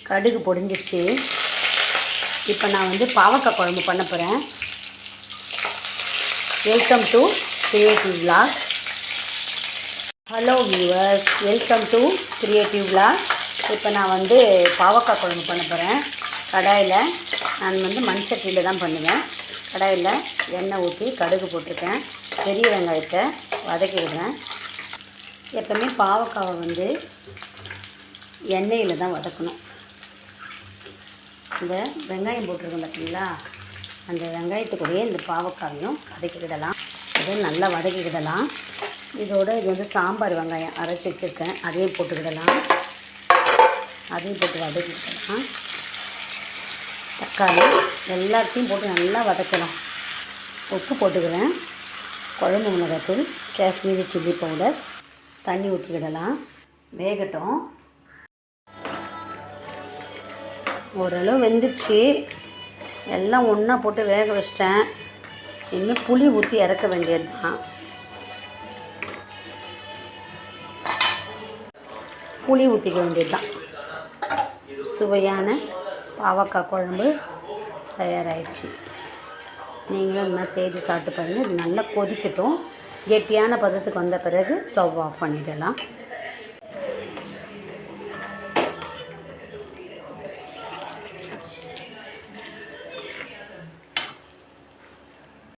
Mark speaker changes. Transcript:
Speaker 1: கடுகு பொடிஞ்சிச்சு. இப்போ நான் வந்து பாவக்காய் குழம்பு பண்ண போகிறேன். Welcome to creative vlog. Hello viewers, welcome to creative vlog. இப்போ நான் வந்து பாவக்காய் குழம்பு பண்ண போகிறேன். கடாயில் நான் வந்து மண் சட்டியில் தான் பண்ணுவேன். கடாயில் எண்ணெய் ஊற்றி கடுகு போட்டிருக்கேன். பெரிய வெங்காயத்தை வதக்கிடுறேன். எப்பவுமே பாவக்காவை வந்து எண்ணெயில் தான் வதக்கணும். இந்த வெங்காயம் போட்டிருக்கோம் பார்த்தீங்களா, அந்த வெங்காயத்துக்குள்ளேயே இந்த பாவக்காவையும் வதக்கிக்கிடலாம். இதை நல்லா வதக்கிக்கிடலாம். இதோட இது வந்து சாம்பார் வெங்காயம் அரைச்சி வச்சுருக்கேன், அதையும் போட்டுக்கிடலாம். அதையும் போட்டு வதக்கிக்கிடலாம். தக்காளி எல்லாத்தையும் போட்டு நல்லா வதக்கலாம். உப்பு போட்டுக்கிறேன், குழம்பு மிளகாத்தூள், காஷ்மீரி சில்லி பவுடர், தண்ணி ஊற்றிக்கிடலாம். வேகட்டும். ஓரளவு வெந்துச்சு. எல்லாம் ஒன்றா போட்டு வேக வச்சிட்டேன். இனிமேல் புளி ஊற்றி இறக்க வேண்டியது தான். புளி ஊற்றிக்க வேண்டியது தான். சுவையான பாவக்காய் குழம்பு தயாராகிடுச்சு. நீங்களும் இந்த மாதிரி செய்து சாப்பிட்டு பாருங்கள். இது நல்லா கொதிக்கட்டும். கெட்டியான பதத்துக்கு வந்த பிறகு ஸ்டவ் ஆஃப் பண்ணிடலாம்.